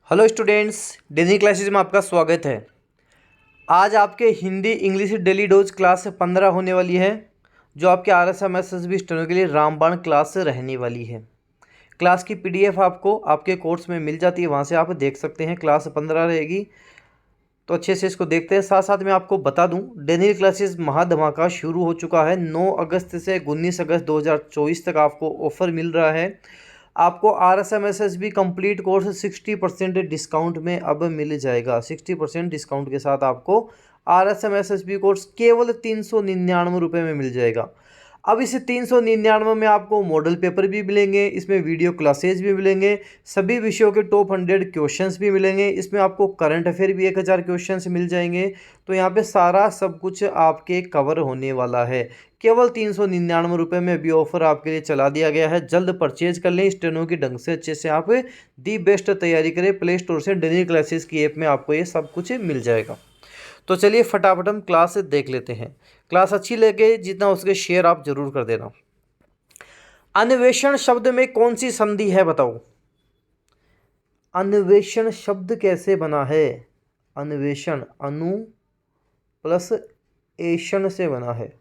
Hello students, daily classes में आपका स्वागत है। आज आपके Hindi English daily dose class 15 होने वाली है, जो आपके RSMSSB स्टेनो के लिए रामबाण क्लास रहने वाली है। क्लास की PDF आपको आपके कोर्स में मिल जाती है, वहाँ से आप देख सकते हैं। क्लास 15 रहेगी, तो अच्छे से इसको देखते हैं। साथ साथ मैं आपको बता दूं, डेली क्लासेस महाधमाका शुरू हो चुका है। 9 अगस्त से 19 अगस्त 2024 तक आपको ऑफर मिल रहा है। आपको RSMSSB कंप्लीट कोर्स 60% डिस्काउंट में अब मिल जाएगा। 60% डिस्काउंट के साथ आपको RSMSSB कोर्स केवल 399 रुपये में मिल जाएगा। अब इस 399 में आपको मॉडल पेपर भी मिलेंगे, इसमें वीडियो क्लासेज भी मिलेंगे, सभी विषयों के टॉप 100 क्वेश्चंस भी मिलेंगे, इसमें आपको करंट अफेयर भी 1000 क्वेश्चंस मिल जाएंगे। तो यहाँ पे सारा सब कुछ आपके कवर होने वाला है। केवल 399 रुपये में अभी ऑफर आपके लिए चला दिया गया है। जल्द परचेज कर लें, स्टेनो की ढंग से अच्छे से आप दी बेस्ट तैयारी करें। प्ले स्टोर से डेली क्लासेस की ऐप में आपको ये सब कुछ मिल जाएगा। तो चलिए फटाफट हम क्लास देख लेते हैं। क्लास अच्छी लगे जितना उसके शेयर आप जरूर कर देना। अन्वेषण शब्द में कौन सी संधि है बताओ। अन्वेषण शब्द कैसे बना है? अन्वेषण अनु प्लस एषण से बना है।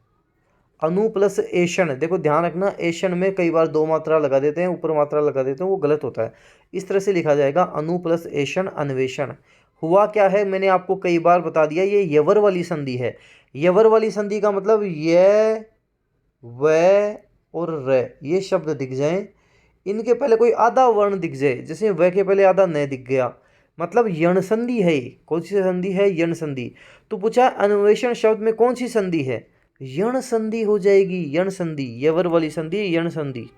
अनु प्लस एषण, देखो ध्यान रखना, एषण में कई बार दो मात्रा लगा देते हैं, ऊपर मात्रा लगा देते हैं, वो गलत होता है। इस तरह से लिखा जाएगा अनु प्लस एषण अन्वेषण। हुआ क्या है, मैंने आपको कई बार बता दिया, ये यवर वाली संधि है। यवर वाली संधि का मतलब ये व और र, ये शब्द दिख जाए, इनके पहले कोई आधा वर्ण दिख जाए, जैसे व के पहले आधा न दिख गया, मतलब यण संधि है। ये कौन सी संधि है? यण संधि। तो पूछा अन्वेषण शब्द में कौन सी संधि है? यण संधि हो जाएगी। यण संधि, यवर वाली संधि यण संधि।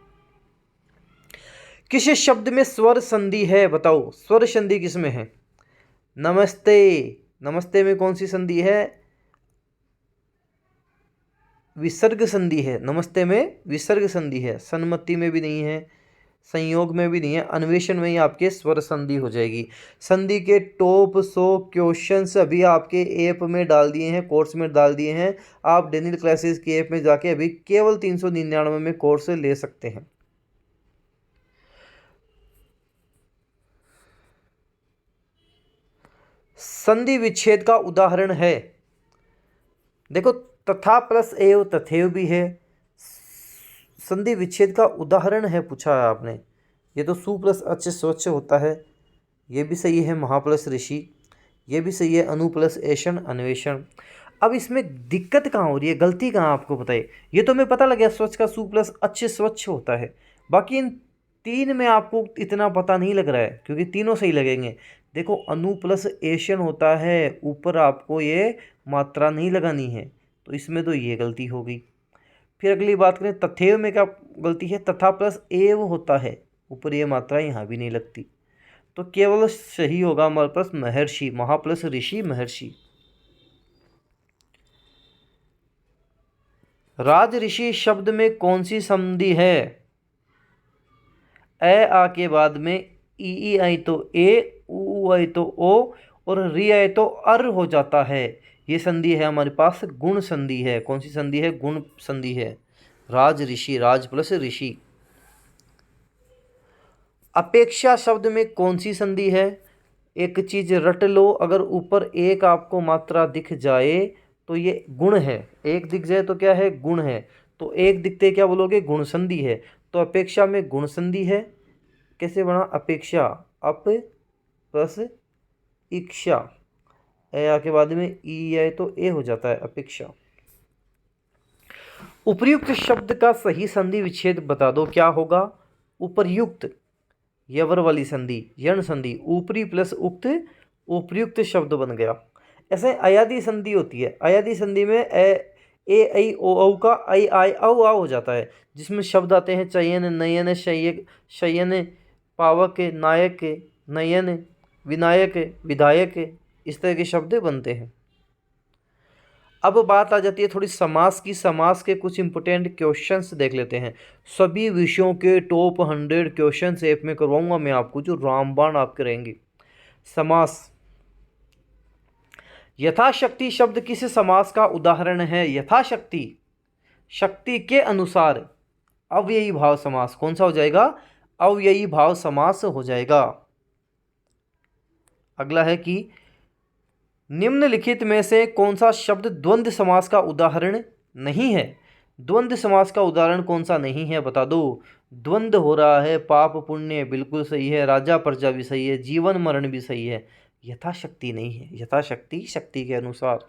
किस शब्द में स्वर संधि है बताओ। स्वर संधि किसमें है? नमस्ते, नमस्ते में कौन सी संधि है? विसर्ग संधि है। नमस्ते में विसर्ग संधि है। सन्मति में भी नहीं है, संयोग में भी नहीं है, अन्वेषण में ही आपके स्वर संधि हो जाएगी। संधि के टॉप 100 क्वेश्चंस अभी आपके ऐप में डाल दिए हैं, कोर्स में डाल दिए हैं। आप डेनियल क्लासेस की ऐप में जाके अभी केवल 399 में कोर्स ले सकते हैं। संधि विच्छेद का उदाहरण है, देखो तथा प्लस एव तथैव भी है। संधि विच्छेद का उदाहरण है पूछा है आपने। ये तो सु प्लस अच्छ स्वच्छ होता है, ये भी सही है। महा प्लस ऋषि, ये भी सही है। अनु प्लस एषण अन्वेषण। अब इसमें दिक्कत कहाँ हो रही है, गलती कहाँ आपको बताइए। ये तो मैं पता लग गया, स्वच्छ का सु प्लस अच्छे स्वच्छ होता है। बाकी इन तीन में आपको इतना पता नहीं लग रहा है, क्योंकि तीनों सही लगेंगे। देखो अनु प्लस एषण होता है, ऊपर आपको ये मात्रा नहीं लगानी है, तो इसमें तो ये गलती हो गई। फिर अगली बात करें, तथैव में क्या गलती है? तथा प्लस एव होता है, ऊपर ये मात्रा यहाँ भी नहीं लगती। तो केवल सही होगा हमारे पास महर्षि, महा प्लस ऋषि महर्षि। राज ऋषि शब्द में कौन सी संधि है? ए आ के बाद में ई आई तो ए, ऊ आई तो ओ, और री आई तो अर हो जाता है। ये संधि है हमारे पास गुण संधि है। कौन सी संधि है? गुण संधि है। राज ऋषि, राज प्लस ऋषि। अपेक्षा शब्द में कौन सी संधि है? एक चीज रट लो, अगर ऊपर एक आपको मात्रा दिख जाए तो ये गुण है। एक दिख जाए तो क्या है? गुण है। तो एक दिखते क्या बोलोगे? गुण संधि है। तो अपेक्षा में गुण संधि है। कैसे बना? अपेक्षा, अप प्लस इक्षा, ए के बाद में ई आए तो ए हो जाता है, अपेक्षा। उपर्युक्त शब्द का सही संधि विच्छेद बता दो, क्या होगा? उपर्युक्त, यवर वाली संधि, यण संधि, ऊपरी प्लस उक्त, उपर्युक्त शब्द बन गया। ऐसे अयादी संधि होती है। अयादी संधि में ए ऐ ओ औ का ऐ आय औ आ हो जाता है, जिसमें शब्द आते हैं चयन, नयन, शयक, शयन, पावक, नायक, नयन, विनायक, विधायक, इस तरह के शब्द बनते हैं। अब बात आ जाती है थोड़ी समास की। समास के कुछ इंपोर्टेंट क्वेश्चंस देख लेते हैं। सभी विषयों के टॉप 100 क्वेश्चंस ऐप में करवाऊंगा मैं आपको, जो रामबाण आपके रहेंगे। समास, यथाशक्ति शब्द किस समास का उदाहरण है? यथाशक्ति, शक्ति के अनुसार, अव्ययी भाव समास। कौन सा हो जाएगा? अव्ययी भाव समास हो जाएगा। अगला है कि निम्नलिखित में से कौन सा शब्द द्वंद्व समास का उदाहरण नहीं है। द्वंद्व समास का उदाहरण कौन सा नहीं है बता दो। द्वंद्व हो रहा है, पाप पुण्य बिल्कुल सही है, राजा प्रजा भी सही है, जीवन मरण भी सही है, यथाशक्ति नहीं है। यथाशक्ति शक्ति के अनुसार।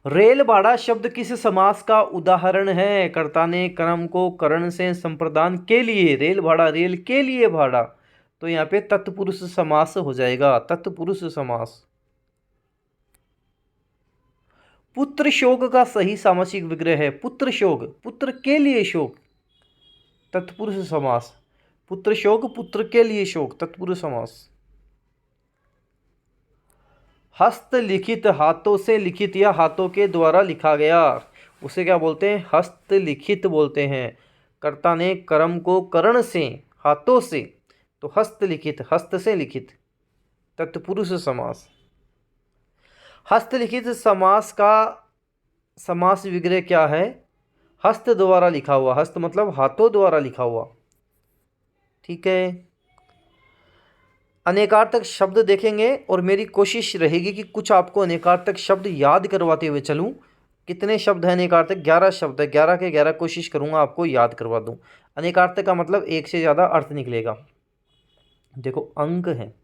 रेल भाड़ा शब्द किस समास का उदाहरण है। कर्ता ने कर्म को करण से संप्रदान के लिए, रेल भाड़ा रेल के लिए भाड़ा, तो यहाँ पे तत्पुरुष समास हो जाएगा, तत्पुरुष समास। पुत्र शोक का सही सामासिक विग्रह है पुत्र शोक, पुत्र के लिए शोक, तत्पुरुष समास। पुत्र शोक, पुत्र के लिए शोक, तत्पुरुष समास। हस्तलिखित, हाथों से लिखित या हाथों के द्वारा लिखा गया, उसे क्या बोलते हैं, हस्तलिखित बोलते हैं। कर्ता ने कर्म को करण से, हाथों से, तो हस्तलिखित, हस्त से लिखित, तत्पुरुष समास। हस्तलिखित समास का समास विग्रह क्या है, हस्त द्वारा लिखा हुआ, हस्त मतलब हाथों द्वारा लिखा हुआ। ठीक है, अनेकार्थक शब्द देखेंगे और मेरी कोशिश रहेगी कि कुछ आपको अनेकार्थक शब्द याद करवाते हुए चलूं। कितने शब्द हैं अनेकार्थक, 11 शब्द है, 11 के 11 कोशिश करूंगा आपको याद करवा दूं। अनेकार्थक का मतलब एक से ज़्यादा अर्थ निकलेगा। देखो, अंक हैं,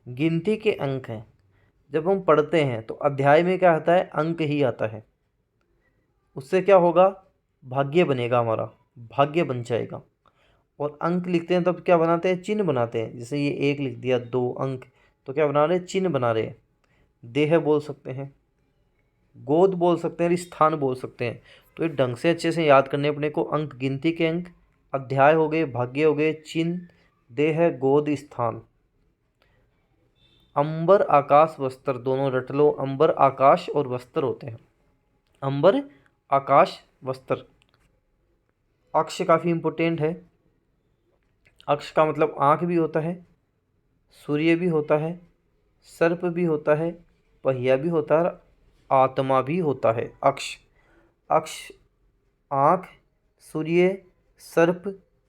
गिनती के अंक हैं। जब हम पढ़ते हैं तो अध्याय में क्या आता है, अंक ही आता है। उससे क्या होगा, भाग्य बनेगा, हमारा भाग्य बन जाएगा। और अंक लिखते हैं तब क्या बनाते हैं, चिन्ह बनाते हैं। जैसे ये 1 लिख दिया, 2 अंक, तो क्या बना रहे, चिन्ह बना रहे हैं। देह बोल सकते हैं, गोद बोल सकते हैं, स्थान बोल सकते हैं। तो ये ढंग से अच्छे से याद करने अपने को। अंक गिनती के अंक, अध्याय हो गए, भाग्य हो गए, चिन्ह, देह, गोद, स्थान। अंबर आकाश वस्त्र दोनों रट लो, अंबर आकाश और वस्त्र होते हैं, अंबर आकाश वस्त्र। अक्ष काफ़ी इंपॉर्टेंट है। अक्ष का मतलब आँख भी होता है, सूर्य भी होता है, सर्प भी होता है, पहिया भी होता है, आत्मा भी होता है। अक्ष, अक्ष आँख, सूर्य, सर्प,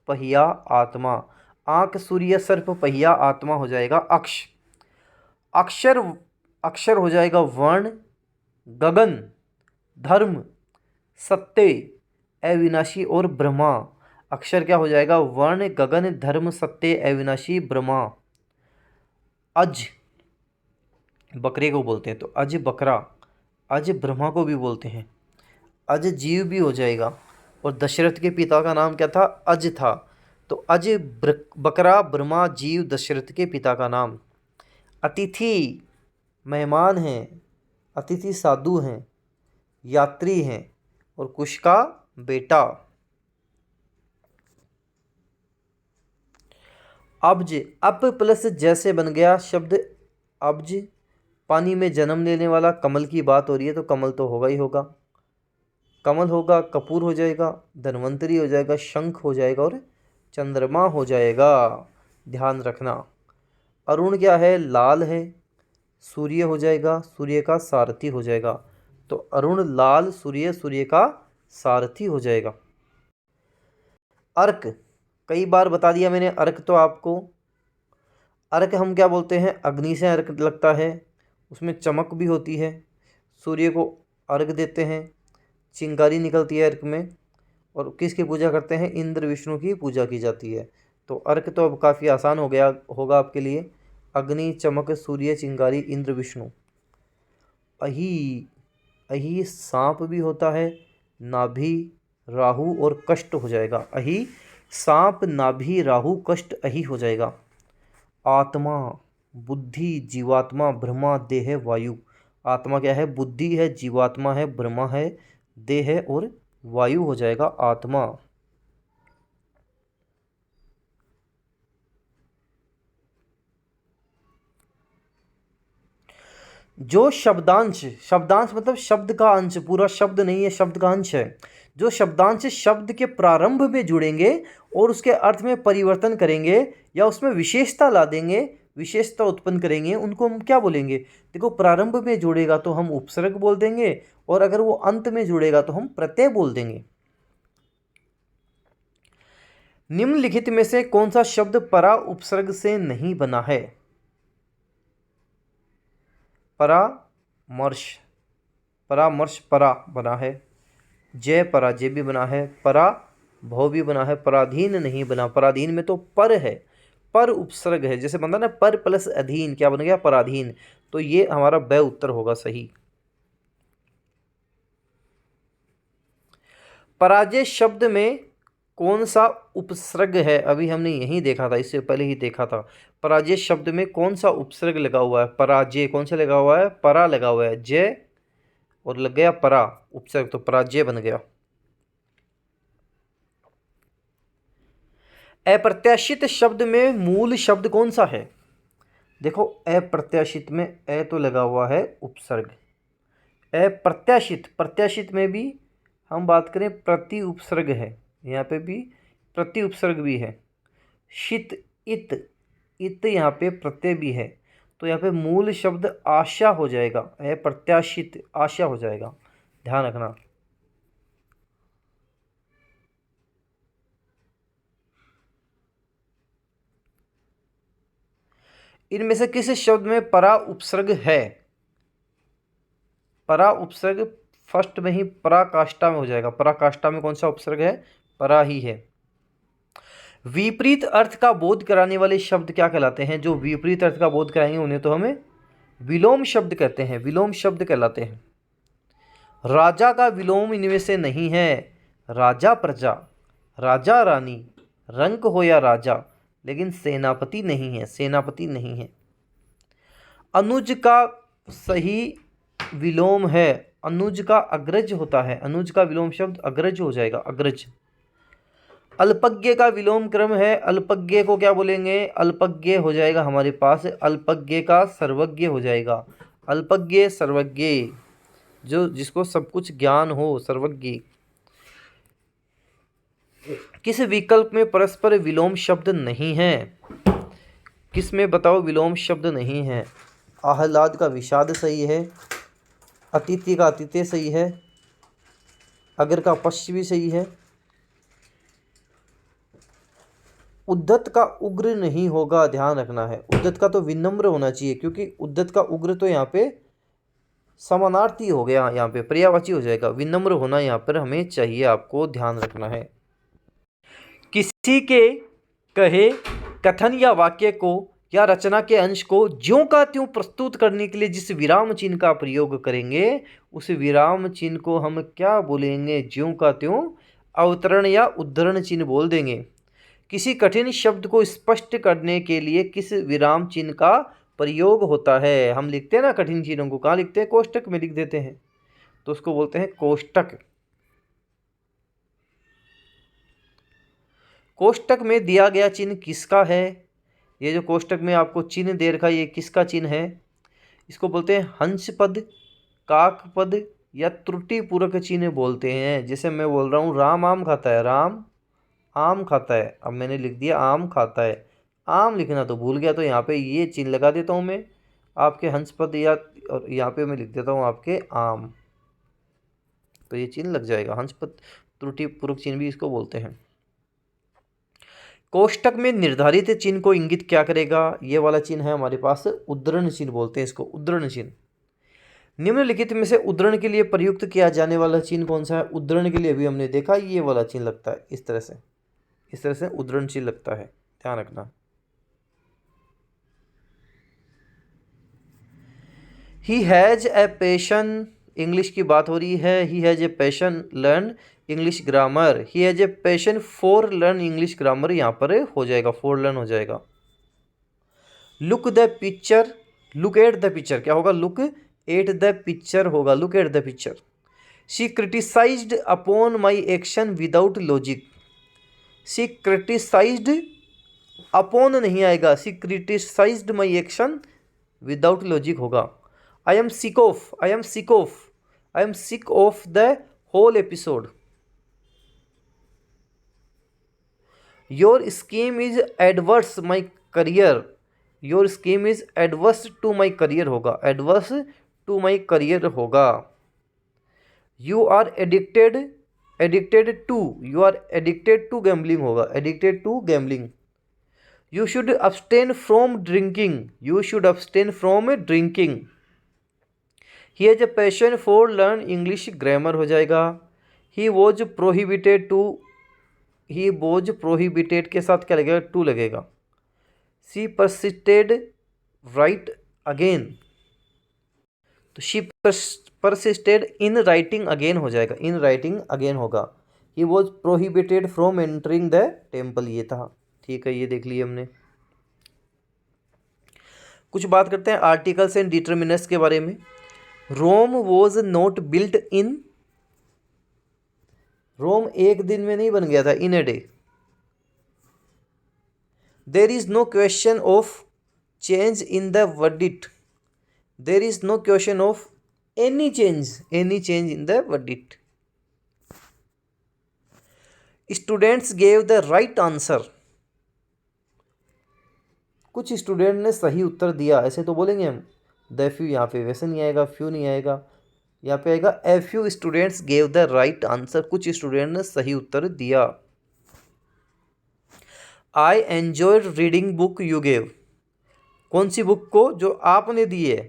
पहिया, आत्मा। आँख, सूर्य, सर्प, पहिया, आत्मा हो जाएगा अक्ष। अक्षर, अक्षर हो जाएगा वर्ण, गगन, धर्म, सत्य, अविनाशी और ब्रह्मा। अक्षर क्या हो जाएगा, वर्ण, गगन, धर्म, सत्य, अविनाशी, ब्रह्मा। अज, बकरे को बोलते हैं तो अज बकरा, अज ब्रह्मा को भी बोलते हैं, अज जीव भी हो जाएगा। और दशरथ के पिता का नाम क्या था, अज था, तो अज बकरा, ब्रह्मा, जीव, दशरथ के पिता का नाम। अतिथि मेहमान हैं, अतिथि साधु हैं, यात्री हैं, और कुश का बेटा। अब्ज, अप प्लस जैसे बन गया शब्द अब्ज। पानी में जन्म लेने वाला, कमल की बात हो रही है तो कमल तो होगा ही होगा, कमल होगा, कपूर हो जाएगा, धन्वंतरी हो जाएगा, शंख हो जाएगा और चंद्रमा हो जाएगा, ध्यान रखना। अरुण क्या है, लाल है, सूर्य हो जाएगा, सूर्य का सारथी हो जाएगा, तो अरुण, लाल, सूर्य, सूर्य का सारथी हो जाएगा। अर्क, कई बार बता दिया मैंने अर्क तो आपको। अर्क हम क्या बोलते हैं, अग्नि से अर्क लगता है, उसमें चमक भी होती है। सूर्य को अर्घ देते हैं, चिंगारी निकलती है अर्क में। और किसकी पूजा करते हैं, इंद्र विष्णु की पूजा की जाती है। तो अर्क तो अब काफ़ी आसान हो गया होगा आपके लिए। अग्नि, चमक, सूर्य, चिंगारी, इंद्र, विष्णु। अही, अही सांप भी होता है, नाभि, राहु और कष्ट हो जाएगा। अही सांप, नाभि, राहु, कष्ट, अही हो जाएगा। आत्मा, बुद्धि, जीवात्मा, ब्रह्मा, देह, वायु। आत्मा क्या है, बुद्धि है, जीवात्मा है, ब्रह्मा है, देह है और वायु हो जाएगा आत्मा। जो शब्दांश, शब्दांश मतलब शब्द का अंश, पूरा शब्द नहीं है, शब्द का अंश है। जो शब्दांश शब्द के प्रारंभ में जुड़ेंगे और उसके अर्थ में परिवर्तन करेंगे या उसमें विशेषता ला देंगे, विशेषता उत्पन्न करेंगे, उनको हम क्या बोलेंगे। देखो, प्रारंभ में जुड़ेगा तो हम उपसर्ग बोल देंगे, और अगर वो अंत में जुड़ेगा तो हम प्रत्यय बोल देंगे। निम्नलिखित में से कौन सा शब्द परा उपसर्ग से नहीं बना है? परामर्श, परामर्श परा बना है, जय पराजय भी बना है, परा भव भी बना है, पराधीन नहीं बना। पराधीन में तो पर है, पर उपसर्ग है, जैसे बनता ना पर प्लस अधीन, क्या बन गया? पराधीन। तो ये हमारा ब उत्तर होगा सही। पराजय शब्द में कौन सा उपसर्ग है? अभी हमने यही देखा था, इससे पहले ही देखा था। पराजय शब्द में कौन सा उपसर्ग लगा हुआ है? पराजय कौन सा लगा हुआ है? परा लगा हुआ है, जय और लग गया परा उपसर्ग, तो पराजय बन गया। अप्रत्याशित शब्द में मूल शब्द कौन सा है? देखो अप्रत्याशित में ए तो लगा हुआ है उपसर्ग। अप्रत्याशित, प्रत्याशित में भी हम बात करें प्रति उपसर्ग है, यहाँ पे भी प्रति उपसर्ग भी है। शित इत, इत यहाँ पे प्रत्यय भी है, तो यहाँ पे मूल शब्द आशा हो जाएगा। अप्रत्याशित आशा हो जाएगा, ध्यान रखना। इनमें से किस शब्द में परा उपसर्ग है? परा उपसर्ग फर्स्ट में ही पराकाष्ठा में हो जाएगा। पराकाष्ठा में कौन सा उपसर्ग है? परा ही है। विपरीत अर्थ का बोध कराने वाले शब्द क्या कहलाते हैं? जो विपरीत अर्थ का बोध कराएंगे उन्हें तो हमें विलोम शब्द कहते हैं, विलोम शब्द कहलाते हैं। राजा का विलोम इनमें से नहीं है। राजा प्रजा, राजा रानी, रंक हो या राजा, लेकिन सेनापति नहीं है, सेनापति नहीं है। अनुज का सही विलोम है, अनुज का अग्रज होता है, अनुज का विलोम शब्द अग्रज हो जाएगा, अग्रज। अल्पज्ञ का विलोम क्रम है, अल्पज्ञ को क्या बोलेंगे? अल्पज्ञ हो जाएगा हमारे पास, अल्पज्ञ का सर्वज्ञ हो जाएगा। अल्पज्ञ सर्वज्ञ, जो जिसको सब कुछ ज्ञान हो, सर्वज्ञ। किस विकल्प में परस्पर विलोम शब्द नहीं है? किस में बताओ विलोम शब्द नहीं है? आह्लाद का विषाद सही है, अतिथि का अतिथ्य सही है, अगर का पश्च भी सही है। उद्धत का उग्र नहीं होगा, ध्यान रखना है। उद्धत का तो विनम्र होना चाहिए, क्योंकि उद्धत का उग्र तो यहाँ पे समानार्थी हो गया, यहाँ पे पर्यायवाची हो जाएगा। विनम्र होना यहाँ पर हमें चाहिए, आपको ध्यान रखना है। किसी के कहे कथन या वाक्य को या रचना के अंश को ज्यों का त्यों प्रस्तुत करने के लिए जिस विराम चिन्ह का प्रयोग करेंगे, उस विराम चिन्ह को हम क्या बोलेंगे? ज्यों का त्यों अवतरण या उद्धरण चिन्ह बोल देंगे। किसी कठिन शब्द को स्पष्ट करने के लिए किस विराम चिन्ह का प्रयोग होता है? हम लिखते हैं ना कठिन चिन्हों को, कहाँ लिखते हैं? कोष्टक में लिख देते हैं, तो उसको बोलते हैं कोष्टक। कोष्टक में दिया गया चिन्ह किसका है? ये जो कोष्टक में आपको चिन्ह दे रखा है, ये किसका चिन्ह है? इसको बोलते हैं हंस पद, काक पद या त्रुटि पूरक चिन्ह बोलते हैं। जैसे मैं बोल रहा हूँ राम आम खाता है, राम आम खाता है, अब मैंने लिख दिया आम खाता है, आम लिखना तो भूल गया, तो यहाँ पे ये चिन्ह लगा देता हूँ मैं आपके हंस पद, या और यहाँ पे मैं लिख देता हूँ आपके आम, तो ये चिन्ह लग जाएगा। हंस पद त्रुटि पूरक चिन्ह भी इसको बोलते हैं। कोष्टक में निर्धारित चिन्ह को इंगित क्या करेगा? ये वाला चिन्ह है हमारे पास उद्धरण चिन्ह बोलते हैं इसको, उद्धरण चिन्ह। निम्नलिखित में से उद्धरण के लिए प्रयुक्त किया जाने वाला चिन्ह कौन सा है? उद्धरण के लिए अभी हमने देखा ये वाला चिन्ह लगता है, इस तरह से उद्धरण चिन्ह लगता है, ध्यान रखना। ही हैज ए पैशन, इंग्लिश की बात हो रही है। ही has a passion learn English grammar, he has a passion for learn English grammar, यहाँ पर हो जाएगा फॉर लर्न हो जाएगा। Look the picture, look at the picture क्या होगा? लुक एट द पिक्चर होगा, look at the picture. She criticised upon my action without logic, she criticised upon नहीं आएगा, she criticised my action without logic होगा। I am sick of, I am sick of, I am sick of the whole episode. Your scheme is adverse my career, your scheme is adverse to my career होगा, adverse to my career होगा। You are addicted addicted to, you are addicted to gambling होगा, addicted to gambling. You should abstain from drinking, you should abstain from drinking. He has a passion for learn English grammar हो जाएगा। He was prohibited to, he was prohibited के साथ क्या लगेगा, to लगेगा। She persisted right again, तो she persisted in writing again हो जाएगा, इन राइटिंग अगेन होगा। He was prohibited from entering the temple, ये था। ठीक है, ये देख लिए हमने। कुछ बात करते हैं आर्टिकल्स एंड डिटर्मिनर्स के बारे में। Rome was not built in, Rome एक दिन में नहीं बन गया था, in a day. There is no question of change in the verdict, there is no question of any change in the verdict. Students gave the right answer, कुछ student ने सही उत्तर दिया, ऐसे तो बोलेंगे हम। द फ्यू यहाँ पे वैसे नहीं आएगा, फ्यू नहीं आएगा, यहाँ पे आएगा a few students gave the right answer, कुछ स्टूडेंट ने सही उत्तर दिया। आई enjoyed reading book you gave, कौन सी बुक को, जो आपने दी है,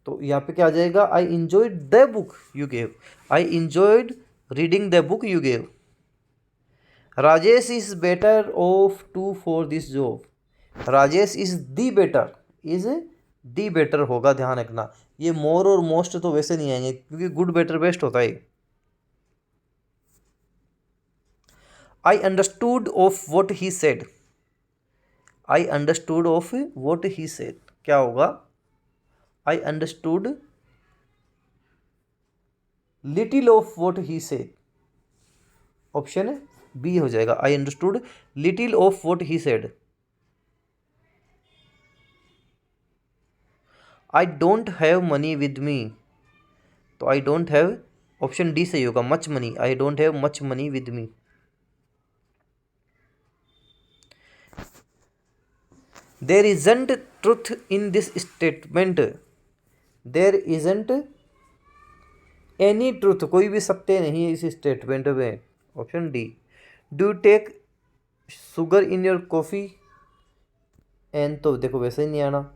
तो यहाँ पे क्या आ जाएगा, I enjoyed the book you gave, I enjoyed reading the book you gave. Rajesh is better off to for this job, Rajesh is the better, is the better होगा, ध्यान रखना। ये मोर और मोस्ट तो वैसे नहीं आएंगे क्योंकि गुड बेटर बेस्ट होता है। I understood of what he said, I understood of what he said क्या होगा, I understood little of what he said, option B हो जाएगा, I understood little of what he said. I don't have money with me, तो I don't have option D सही होगा, much money, I don't have much money with me. There isn't truth in this statement, there isn't any truth, कोई भी सत्य नहीं है इस statement में, option D. Do you take sugar in your coffee, an तो देखो वैसे ही नहीं आना,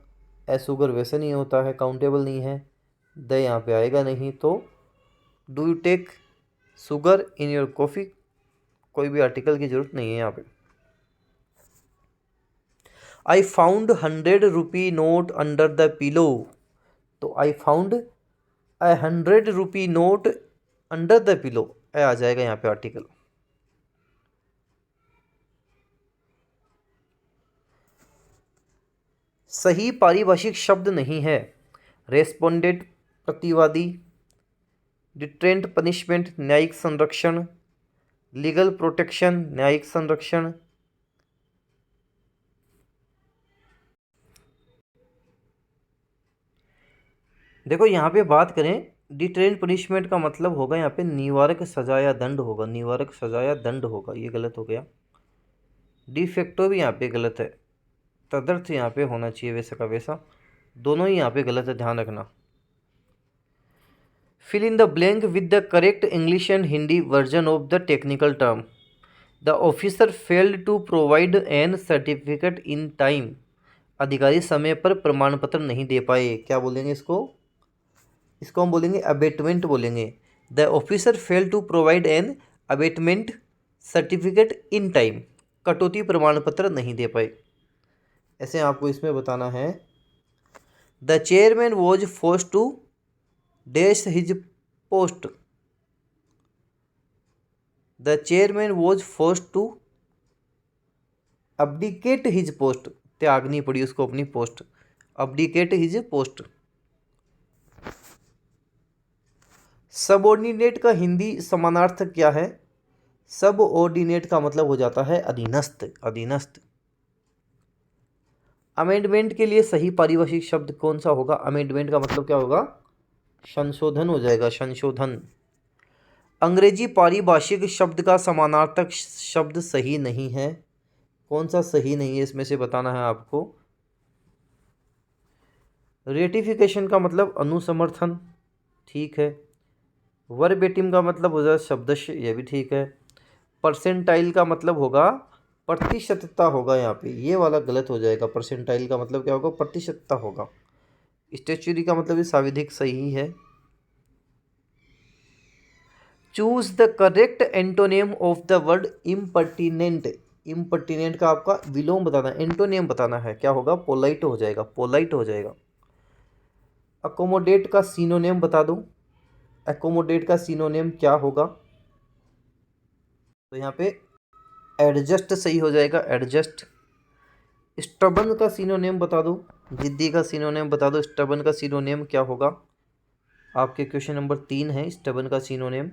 ए शुगर वैसे नहीं होता है, काउंटेबल नहीं है, द यहाँ पे आएगा नहीं, तो do you take sugar in your coffee, कोई भी आर्टिकल की जरूरत नहीं है यहाँ पे। I found 100 rupee note under the pillow, तो I found a 100 rupee note under the pillow, a आ जाएगा यहाँ पे आर्टिकल। सही पारिभाषिक शब्द नहीं है, रेस्पोंडेंट प्रतिवादी, डिट्रेंट पनिशमेंट न्यायिक संरक्षण, लीगल प्रोटेक्शन न्यायिक संरक्षण। देखो यहाँ पे बात करें, डिट्रेंट पनिशमेंट का मतलब होगा यहाँ पे निवारक सजा या दंड होगा, निवारक सजा या दंड होगा, ये गलत हो गया। डिफेक्टो भी यहाँ पे गलत है, तदर्थ यहाँ पे होना चाहिए वैसा का वैसा, दोनों ही यहाँ पे गलत है, ध्यान रखना। Fill in the blank with the correct English and Hindi version of the technical term. The officer failed to provide an certificate in time, अधिकारी समय पर प्रमाण पत्र नहीं दे पाए, क्या बोलेंगे इसको, इसको हम बोलेंगे अबेटमेंट बोलेंगे। The officer fail to provide an abatement certificate in time, कटौती प्रमाण पत्र नहीं दे पाए, ऐसे आपको इसमें बताना है। The chairman was force to dash his post, the chairman was force to abdicate his post, त्यागनी पड़ी उसको अपनी post, abdicate his post. Subordinate का हिंदी समानार्थक क्या है, सबऑर्डिनेट का मतलब हो जाता है अधीनस्थ, अधीनस्थ। अमेंडमेंट के लिए सही पारिभाषिक शब्द कौन सा होगा, अमेंडमेंट का मतलब क्या होगा, संशोधन हो जाएगा, संशोधन। अंग्रेजी पारिभाषिक शब्द का समानार्थक शब्द सही नहीं है, कौन सा सही नहीं है इसमें से बताना है आपको। रेटिफिकेशन का मतलब अनुसमर्थन, ठीक है। वर्बेटिम का मतलब हो जाए शब्दश, ये भी ठीक है। परसेंटाइल का मतलब होगा प्रतिशतता होगा, यहाँ पे ये वाला गलत हो जाएगा। परसेंटाइल का मतलब क्या होगा? प्रतिशतता होगा। स्टेचुरी का मतलब ये साविधिक सही है। Choose the correct antonym of the word impertinent. Impertinent का आपका विलोम बताना है, एंटोनियम बताना है, क्या होगा? पोलाइट हो जाएगा, पोलाइट हो जाएगा। अकोमोडेट का सिनोनियम बता दूं, एकोमोडेट का सिनोनियम क्या होगा? तो यहाँ पे एडजस्ट सही हो जाएगा, एडजस्ट। स्टबन का सिनोनियम बता दो, जिद्दी का सिनोनियम बता दो। स्टबन का सिनोनियम क्या होगा? आपके क्वेश्चन नंबर 3 है स्टबन का सिनोनियम।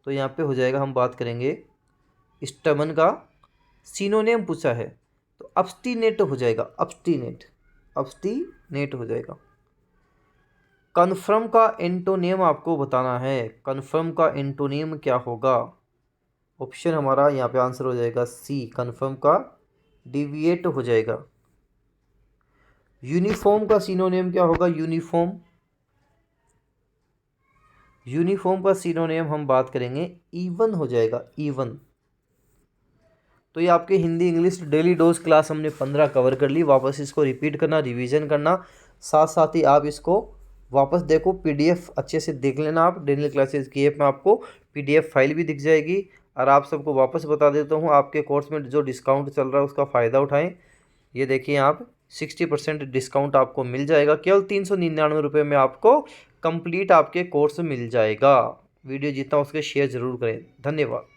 तो यहाँ पे हो जाएगा, हम बात करेंगे स्टबन का सिनोनियम पूछा है तो ऑब्स्टिनेट हो जाएगा, ऑब्स्टिनेट, ऑब्स्टिनेट हो जाएगा। कन्फर्म का एंटोनियम आपको बताना है, कन्फर्म का एंटोनियम क्या होगा? ऑप्शन हमारा यहाँ पे आंसर हो जाएगा सी, कन्फर्म का डिविएट हो जाएगा। यूनिफॉर्म का सिनोनियम क्या होगा? यूनिफॉर्म, यूनिफॉर्म का सिनोनियम हम बात करेंगे इवन हो जाएगा, इवन। तो ये आपके Hindi English daily dose class हमने 15 कवर कर ली। वापस इसको रिपीट करना, रिवीजन करना, साथ साथ ही आप इसको वापस देखो, पीडीएफ अच्छे से देख लेना। आप डेली क्लासेस की ऐप में आपको पीडीएफ फाइल भी दिख जाएगी। और आप सबको वापस बता देता हूँ, आपके कोर्स में जो डिस्काउंट चल रहा है उसका फ़ायदा उठाएं। ये देखिए आप 60% डिस्काउंट आपको मिल जाएगा, केवल 399 रुपये में आपको कंप्लीट आपके कोर्स मिल जाएगा। वीडियो जितना उसके शेयर ज़रूर करें। धन्यवाद।